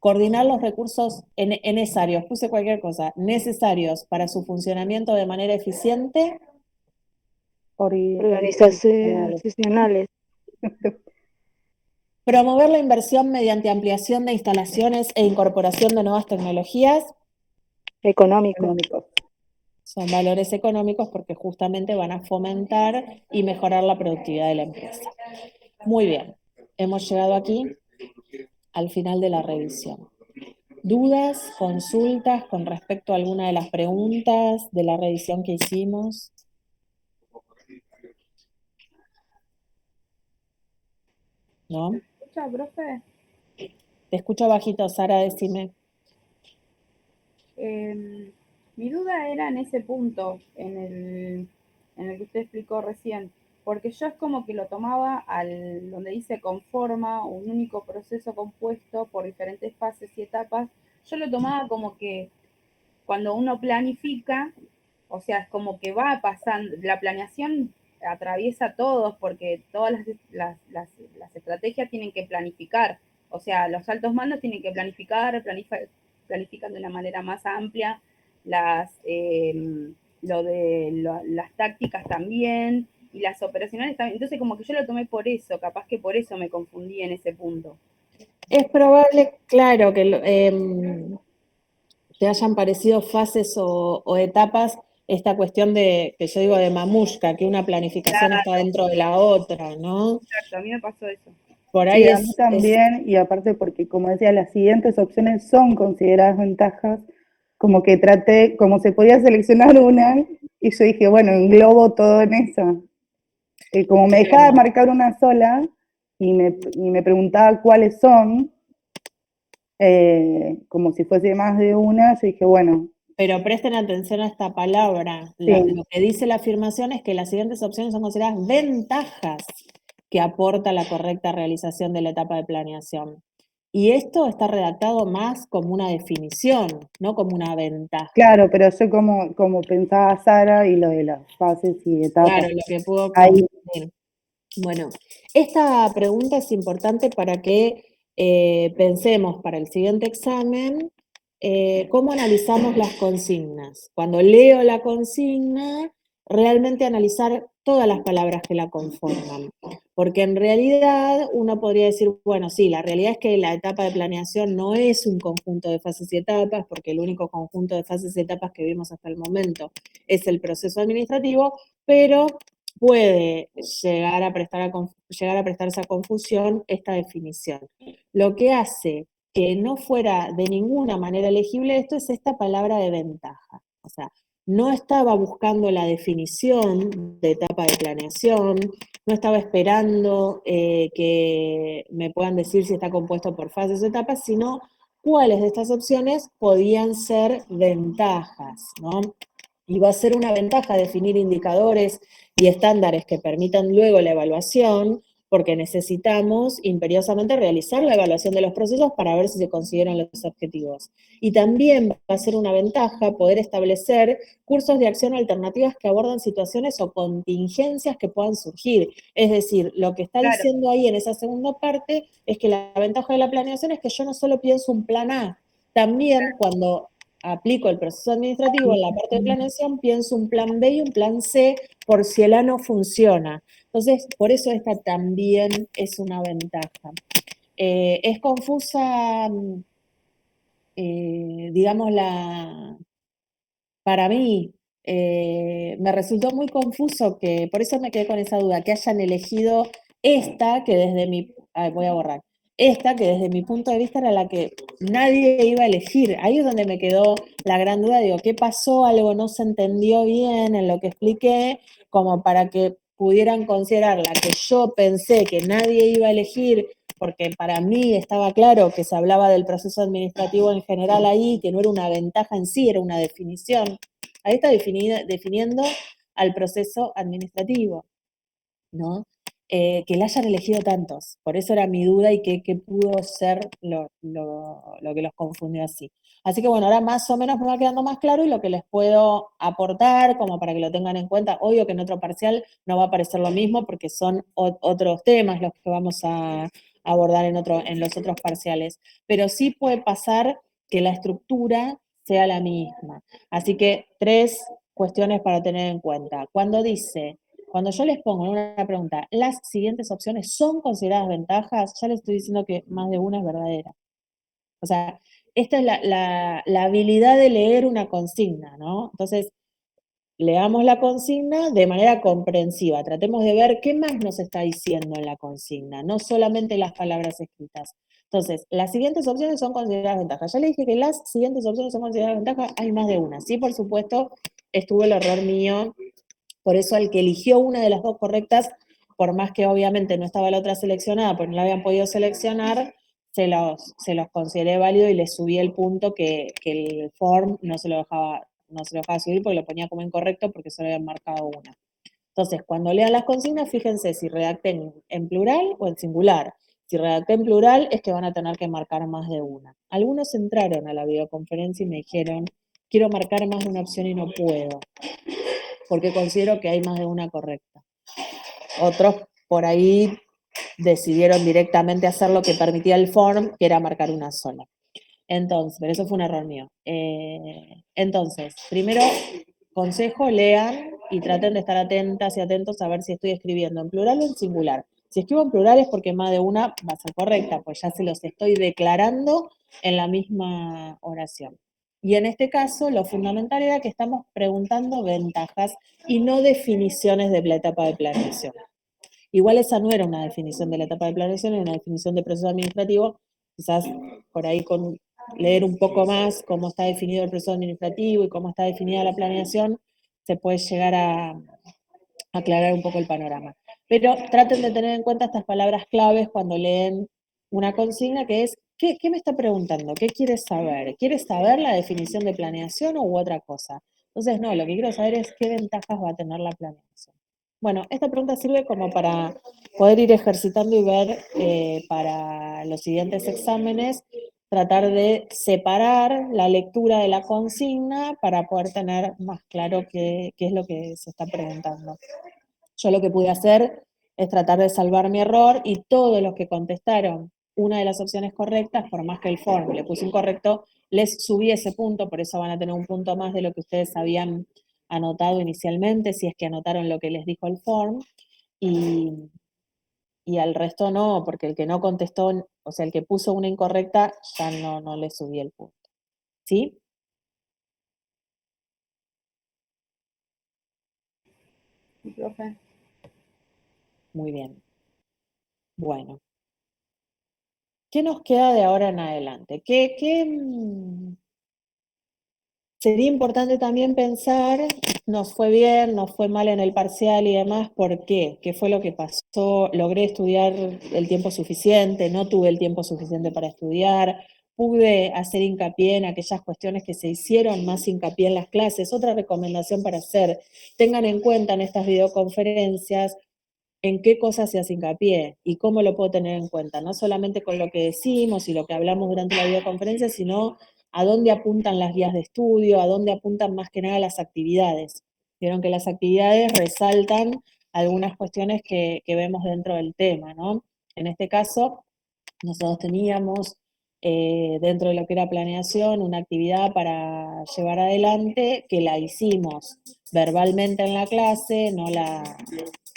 Coordinar los recursos necesarios, puse cualquier cosa, necesarios para su funcionamiento de manera eficiente. Organizacionales. Promover la inversión mediante ampliación de instalaciones e incorporación de nuevas tecnologías. Económicos. Son valores económicos porque justamente van a fomentar y mejorar la productividad de la empresa. Muy bien, hemos llegado aquí al final de la revisión. ¿Dudas, consultas con respecto a alguna de las preguntas de la revisión que hicimos? ¿No? ¿Me escucha, profe? Te escucho bajito, Sara, decime. Mi duda era en ese punto, en el que usted explicó recién, porque yo es como que lo tomaba al donde dice conforma un único proceso compuesto por diferentes fases y etapas, yo lo tomaba como que cuando uno planifica, o sea, es como que va pasando, la planeación atraviesa a todos porque todas las estrategias tienen que planificar, o sea, los altos mandos tienen que planifican de una manera más amplia, las, las tácticas también, y las operacionales también. Entonces, como que yo lo tomé por eso, capaz que por eso me confundí en ese punto. Es probable, claro, que te hayan parecido fases o etapas esta cuestión de, que yo digo de mamushka, que una planificación está dentro de la otra, ¿no? Exacto, a mí me pasó eso. Por ahí Sí, a mí también, y aparte porque, como decía, las siguientes opciones son consideradas ventajas, como que traté, como se podía seleccionar una, y yo dije, bueno, englobo todo en esa. Y como me dejaba marcar una sola, y me preguntaba cuáles son, como si fuese más de una, yo dije, bueno. Pero presten atención a esta palabra. Sí. Lo que dice la afirmación es que las siguientes opciones son consideradas ventajas que aporta la correcta realización de la etapa de planeación. Y esto está redactado más como una definición, no como una ventaja. Claro, pero yo como pensaba Sara y lo de las fases y etapas. Claro, lo que pudo confundir. Bueno, esta pregunta es importante para que pensemos para el siguiente examen cómo analizamos las consignas. Cuando leo la consigna, realmente analizar todas las palabras que la conforman. Porque en realidad uno podría decir, bueno, sí, la realidad es que la etapa de planeación no es un conjunto de fases y etapas, porque el único conjunto de fases y etapas que vimos hasta el momento es el proceso administrativo, pero puede llegar a prestarse a confusión esta definición. Lo que hace que no fuera de ninguna manera elegible esto es esta palabra de ventaja. O sea, no estaba buscando la definición de etapa de planeación, no estaba esperando que me puedan decir si está compuesto por fases o etapas, sino cuáles de estas opciones podían ser ventajas, ¿no? Y va a ser una ventaja definir indicadores y estándares que permitan luego la evaluación, porque necesitamos imperiosamente realizar la evaluación de los procesos para ver si se consiguieron los objetivos. Y también va a ser una ventaja poder establecer cursos de acción alternativas que abordan situaciones o contingencias que puedan surgir. Es decir, lo que está diciendo ahí en esa segunda parte es que la ventaja de la planeación es que yo no solo pienso un plan A, también cuando aplico el proceso administrativo en la parte de planeación, pienso un plan B y un plan C por si el A no funciona. Entonces, por eso esta también es una ventaja. Es confusa, digamos, para mí, me resultó muy confuso que, por eso me quedé con esa duda, que hayan elegido esta, que desde mi, voy a borrar, esta que desde mi punto de vista era la que nadie iba a elegir. Ahí es donde me quedó la gran duda, digo, ¿qué pasó? Algo no se entendió bien en lo que expliqué, como para que pudieran considerar la que yo pensé que nadie iba a elegir, porque para mí estaba claro que se hablaba del proceso administrativo en general ahí, que no era una ventaja en sí, era una definición. Ahí está definiendo al proceso administrativo, ¿no? Que la hayan elegido tantos. Por eso era mi duda y que pudo ser lo que los confundió así. Así que bueno, ahora más o menos me va quedando más claro y lo que les puedo aportar, como para que lo tengan en cuenta, obvio que en otro parcial no va a aparecer lo mismo porque son otros temas los que vamos a abordar en los otros parciales, pero sí puede pasar que la estructura sea la misma. Así que 3 cuestiones para tener en cuenta. Cuando yo les pongo en una pregunta, las siguientes opciones son consideradas ventajas, ya les estoy diciendo que más de una es verdadera. O sea, esta es la habilidad de leer una consigna, ¿no? Entonces, leamos la consigna de manera comprensiva, tratemos de ver qué más nos está diciendo en la consigna, no solamente las palabras escritas. Entonces, las siguientes opciones son consideradas ventajas. Ya le dije que las siguientes opciones son consideradas ventajas, hay más de una. Sí, por supuesto, estuvo el error mío. Por eso al que eligió una de las dos correctas, por más que obviamente no estaba la otra seleccionada, porque no la habían podido seleccionar, se los consideré válido y les subí el punto que el form no se lo dejaba subir porque lo ponía como incorrecto porque solo habían marcado una. Entonces, cuando lean las consignas, fíjense si redacten en plural o en singular. Si redacté en plural, es que van a tener que marcar más de una. Algunos entraron a la videoconferencia y me dijeron, quiero marcar más de una opción y no puedo, porque considero que hay más de una correcta. Otros por ahí decidieron directamente hacer lo que permitía el form, que era marcar una sola. Entonces, pero eso fue un error mío. Entonces, primero, consejo, lean y traten de estar atentas y atentos a ver si estoy escribiendo en plural o en singular. Si escribo en plural es porque más de una va a ser correcta, pues ya se los estoy declarando en la misma oración. Y en este caso, lo fundamental era que estamos preguntando ventajas y no definiciones de la etapa de planeación. Igual esa no era una definición de la etapa de planeación, era una definición de proceso administrativo, quizás por ahí con leer un poco más cómo está definido el proceso administrativo y cómo está definida la planeación, se puede llegar a aclarar un poco el panorama. Pero traten de tener en cuenta estas palabras claves cuando leen una consigna que es, ¿qué me está preguntando? ¿Qué quieres saber? ¿Quieres saber la definición de planeación u otra cosa? Entonces, no, lo que quiero saber es qué ventajas va a tener la planeación. Bueno, esta pregunta sirve como para poder ir ejercitando y ver para los siguientes exámenes, tratar de separar la lectura de la consigna para poder tener más claro qué es lo que se está preguntando. Yo lo que pude hacer es tratar de salvar mi error y todos los que contestaron una de las opciones correctas, por más que el form le puse incorrecto, les subí ese punto, por eso van a tener un punto más de lo que ustedes habían anotado inicialmente, si es que anotaron lo que les dijo el form, y al resto no, porque el que no contestó, o sea, el que puso una incorrecta, ya no le subí el punto. ¿Sí? Sí, profe. Muy bien. Bueno. ¿Qué nos queda de ahora en adelante? Sería importante también pensar, nos fue bien, nos fue mal en el parcial y demás, ¿por qué? ¿Qué fue lo que pasó? ¿Logré estudiar el tiempo suficiente? ¿No tuve el tiempo suficiente para estudiar? ¿Pude hacer hincapié en aquellas cuestiones que se hicieron más hincapié en las clases? Otra recomendación para hacer, tengan en cuenta en estas videoconferencias en qué cosas se hace hincapié y cómo lo puedo tener en cuenta, no solamente con lo que decimos y lo que hablamos durante la videoconferencia, sino a dónde apuntan las guías de estudio, a dónde apuntan más que nada las actividades. Vieron que las actividades resaltan algunas cuestiones que vemos dentro del tema, ¿no? En este caso, nosotros teníamos dentro de lo que era planeación una actividad para llevar adelante que la hicimos verbalmente en la clase, no la,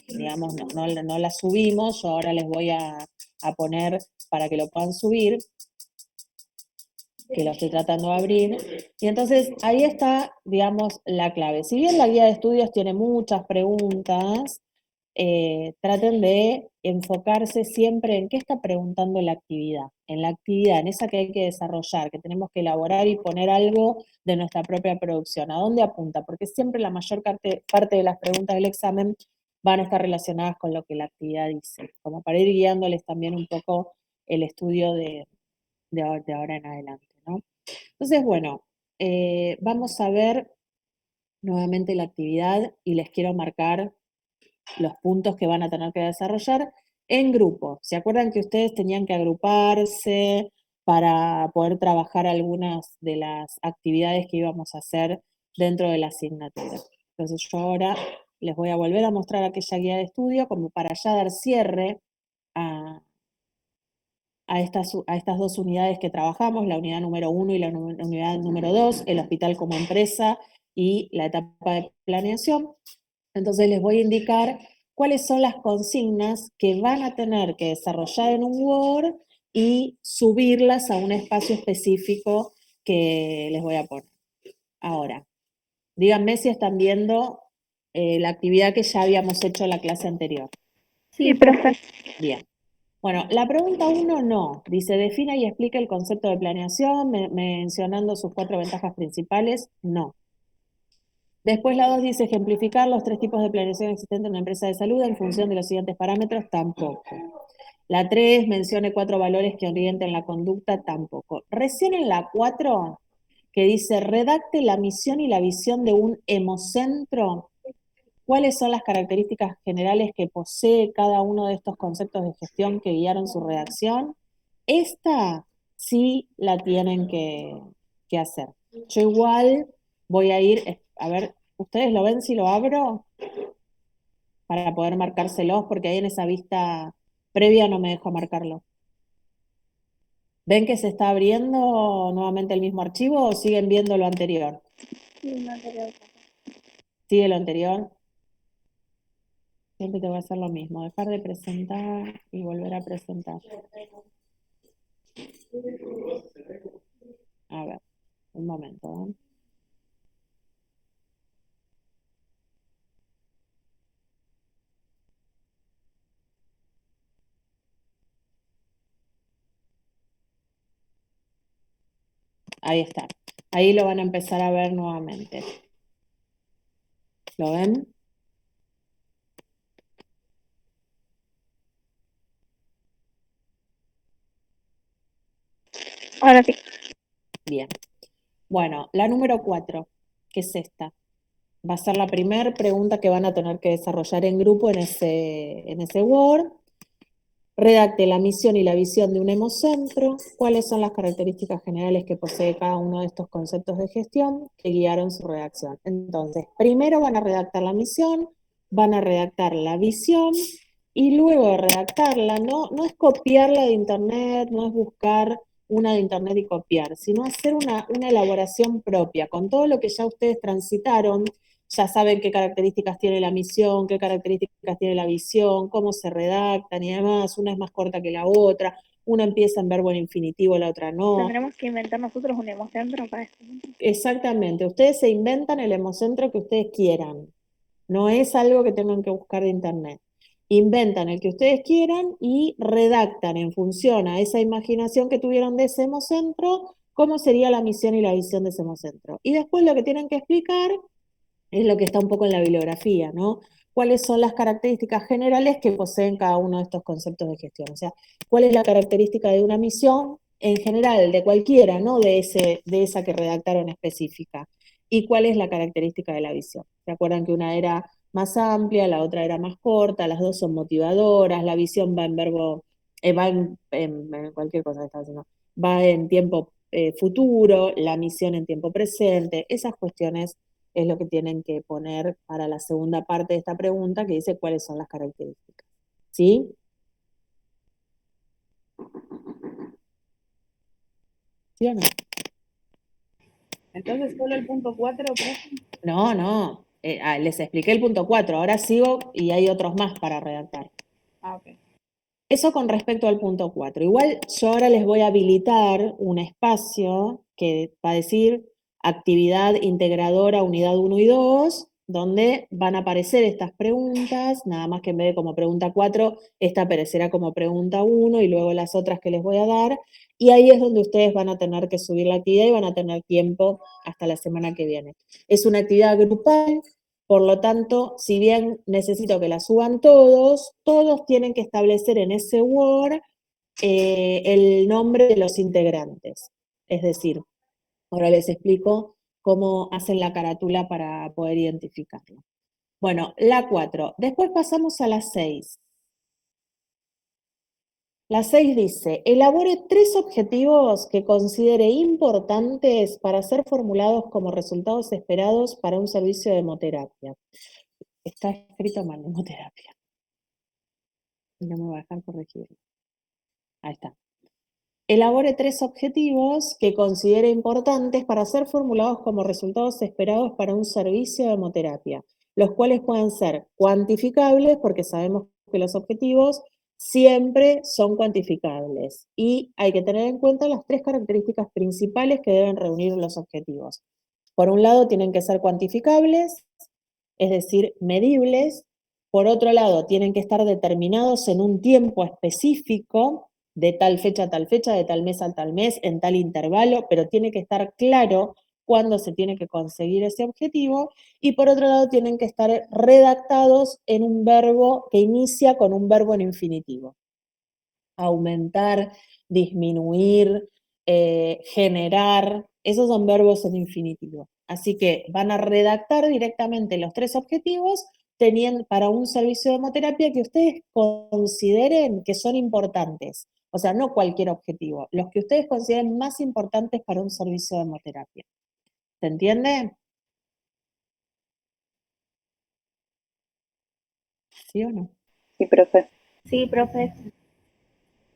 digamos, no la subimos, yo ahora les voy a poner para que lo puedan subir, que lo estoy tratando de abrir, y entonces ahí está, digamos, la clave. Si bien la guía de estudios tiene muchas preguntas, traten de enfocarse siempre en qué está preguntando la actividad, en esa que hay que desarrollar, que tenemos que elaborar y poner algo de nuestra propia producción. ¿A dónde apunta? Porque siempre la mayor parte de las preguntas del examen van a estar relacionadas con lo que la actividad dice, como para ir guiándoles también un poco el estudio de ahora en adelante, ¿no? Entonces, bueno, vamos a ver nuevamente la actividad y les quiero marcar los puntos que van a tener que desarrollar en grupo. ¿Se acuerdan que ustedes tenían que agruparse para poder trabajar algunas de las actividades que íbamos a hacer dentro de la asignatura? Entonces yo ahora les voy a volver a mostrar aquella guía de estudio como para ya dar cierre a estas dos unidades que trabajamos, la unidad número 1 y la unidad número 2, el hospital como empresa y la etapa de planeación. Entonces les voy a indicar cuáles son las consignas que van a tener que desarrollar en un Word y subirlas a un espacio específico que les voy a poner. Ahora, díganme si están viendo la actividad que ya habíamos hecho en la clase anterior. Sí, profe. Bien. Bueno, la pregunta 1 no. Dice, defina y explica el concepto de planeación, mencionando sus 4 ventajas principales. No. Después la 2 dice, ejemplificar los 3 tipos de planeación existentes en una empresa de salud en función de los siguientes parámetros. Tampoco. La 3, mencione 4 valores que orienten la conducta. Tampoco. Recién en la 4, que dice, redacte la misión y la visión de un hemocentro. ¿Cuáles son las características generales que posee cada uno de estos conceptos de gestión que guiaron su redacción? Esta sí la tienen que hacer. Yo igual voy a ir, a ver, ¿ustedes lo ven si lo abro? Para poder marcárselos, porque ahí en esa vista previa no me dejo marcarlo. ¿Ven que se está abriendo nuevamente el mismo archivo o siguen viendo lo anterior? Sí, no anterior. ¿Sigue lo anterior? Siempre te voy a hacer lo mismo, dejar de presentar y volver a presentar. A ver, un momento. ¿Eh? Ahí está. Ahí lo van a empezar a ver nuevamente. ¿Lo ven? Ahora sí. Bien. Bueno, la número 4, que es esta. Va a ser la primera pregunta que van a tener que desarrollar en grupo en ese Word. Redacte la misión y la visión de un hemocentro. ¿Cuáles son las características generales que posee cada uno de estos conceptos de gestión que guiaron su redacción? Entonces, primero van a redactar la misión, van a redactar la visión, y luego de redactarla, no es copiarla de internet, no es buscar una de internet y copiar, sino hacer una elaboración propia, con todo lo que ya ustedes transitaron. Ya saben qué características tiene la misión, qué características tiene la visión, cómo se redactan y demás. Una es más corta que la otra, una empieza en verbo en infinitivo, la otra no. Tendremos que inventar nosotros un hemocentro para esto. Exactamente, ustedes se inventan el hemocentro que ustedes quieran. No es algo que tengan que buscar de internet. Inventan el que ustedes quieran y redactan en función a esa imaginación que tuvieron de ese hemocentro, cómo sería la misión y la visión de ese hemocentro. Y después lo que tienen que explicar es lo que está un poco en la bibliografía, ¿no? ¿Cuáles son las características generales que poseen cada uno de estos conceptos de gestión? O sea, ¿cuál es la característica de una misión en general, de cualquiera, no de esa que redactaron específica? ¿Y cuál es la característica de la visión? ¿Se acuerdan que una era más amplia, la otra era más corta, las dos son motivadoras, la visión va en verbo, va en cualquier cosa que estaba haciendo, va en tiempo futuro, la misión en tiempo presente, esas cuestiones es lo que tienen que poner para la segunda parte de esta pregunta, que dice cuáles son las características. ¿Sí? ¿Sí o no? Entonces, solo el punto 4, profe. No. Les expliqué el punto 4, ahora sigo y hay otros más para redactar. Ah, ok. Eso con respecto al punto 4. Igual yo ahora les voy a habilitar un espacio que va a decir actividad integradora unidad 1 y 2, donde van a aparecer estas preguntas, nada más que en vez de como pregunta 4, esta aparecerá como pregunta 1 y luego las otras que les voy a dar, y ahí es donde ustedes van a tener que subir la actividad y van a tener tiempo hasta la semana que viene. Es una actividad grupal, por lo tanto, si bien necesito que la suban todos, todos tienen que establecer en ese Word el nombre de los integrantes. Es decir, ahora les explico cómo hacen la carátula para poder identificarlo. Bueno, la 4. Después pasamos a la 6. La 6 dice, elabore 3 objetivos que considere importantes para ser formulados como resultados esperados para un servicio de hemoterapia. Está escrito mal, hemoterapia. No me va a dejar corregirlo. Ahí está. Elabore 3 objetivos que considere importantes para ser formulados como resultados esperados para un servicio de hemoterapia, los cuales pueden ser cuantificables, porque sabemos que los objetivos siempre son cuantificables. Y hay que tener en cuenta las 3 características principales que deben reunir los objetivos. Por un lado, tienen que ser cuantificables, es decir, medibles. Por otro lado, tienen que estar determinados en un tiempo específico, de tal fecha a tal fecha, de tal mes a tal mes, en tal intervalo, pero tiene que estar claro cuándo se tiene que conseguir ese objetivo. Y por otro lado, tienen que estar redactados en un verbo que inicia con un verbo en infinitivo. Aumentar, disminuir, generar, esos son verbos en infinitivo. Así que van a redactar directamente los 3 objetivos para un servicio de hemoterapia que ustedes consideren que son importantes. O sea, no cualquier objetivo, los que ustedes consideren más importantes para un servicio de hemoterapia. ¿Se entiende? ¿Sí o no? Sí, profe. Sí, profe.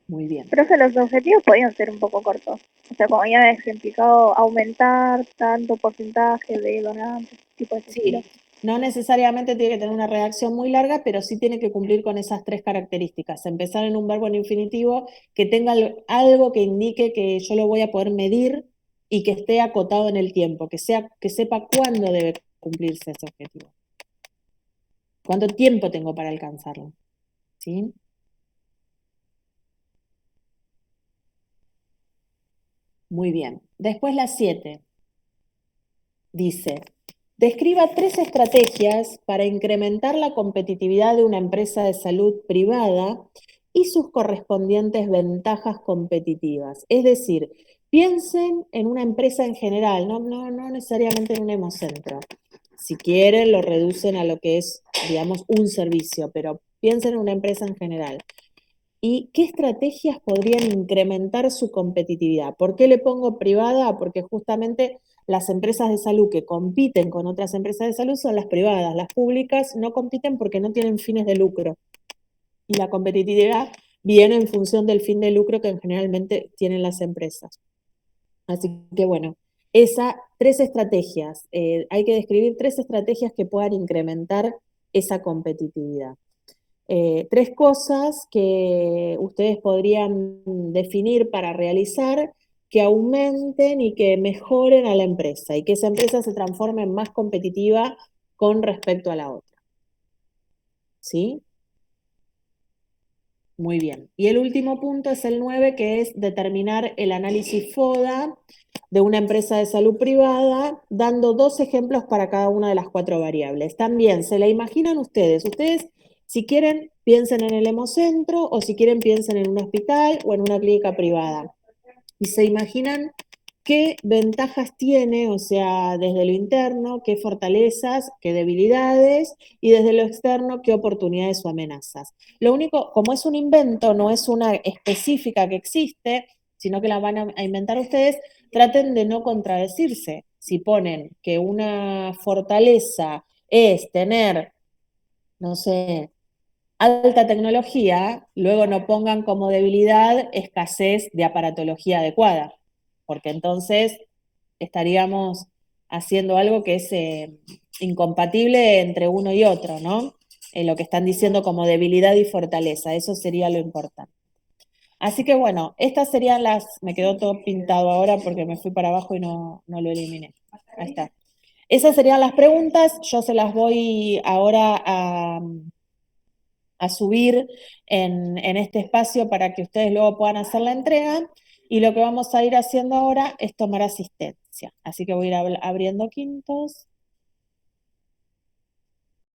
Muy bien. Profe, los objetivos podían ser un poco cortos. O sea, como ya he explicado, aumentar tanto porcentaje de donantes, tipo de estilo. Sí, no necesariamente tiene que tener una redacción muy larga, pero sí tiene que cumplir con esas 3 características. Empezar en un verbo en infinitivo, que tenga algo que indique que yo lo voy a poder medir y que esté acotado en el tiempo, que sepa cuándo debe cumplirse ese objetivo. ¿Cuánto tiempo tengo para alcanzarlo? ¿Sí? Muy bien. Después la 7. Dice, describa 3 estrategias para incrementar la competitividad de una empresa de salud privada y sus correspondientes ventajas competitivas. Es decir, piensen en una empresa en general, no necesariamente en un hemocentro. Si quieren, lo reducen a lo que es, digamos, un servicio, pero piensen en una empresa en general. ¿Y qué estrategias podrían incrementar su competitividad? ¿Por qué le pongo privada? Porque justamente las empresas de salud que compiten con otras empresas de salud son las privadas. Las públicas no compiten porque no tienen fines de lucro. Y la competitividad viene en función del fin de lucro que generalmente tienen las empresas. Así que bueno, 3 estrategias. Hay que describir 3 estrategias que puedan incrementar esa competitividad. 3 cosas que ustedes podrían definir para realizar que aumenten y que mejoren a la empresa y que esa empresa se transforme en más competitiva con respecto a la otra. ¿Sí? Muy bien. Y el último punto es el 9, que es determinar el análisis FODA de una empresa de salud privada, dando 2 ejemplos para cada una de las 4 variables. También, ¿se la imaginan ustedes? Ustedes, si quieren, piensen en el hemocentro, o si quieren, piensen en un hospital o en una clínica privada. Y se imaginan qué ventajas tiene, o sea, desde lo interno, qué fortalezas, qué debilidades, y desde lo externo, qué oportunidades o amenazas. Lo único, como es un invento, no es una específica que existe, sino que la van a inventar ustedes, traten de no contradecirse. Si ponen que una fortaleza es tener, no sé, alta tecnología, luego no pongan como debilidad escasez de aparatología adecuada, porque entonces estaríamos haciendo algo que es incompatible entre uno y otro, ¿no? Lo que están diciendo como debilidad y fortaleza, eso sería lo importante. Así que bueno, estas serían me quedó todo pintado ahora porque me fui para abajo y no lo eliminé. Ahí está. Esas serían las preguntas, yo se las voy ahora a subir en este espacio para que ustedes luego puedan hacer la entrega. Y lo que vamos a ir haciendo ahora es tomar asistencia. Así que voy a ir abriendo quintos.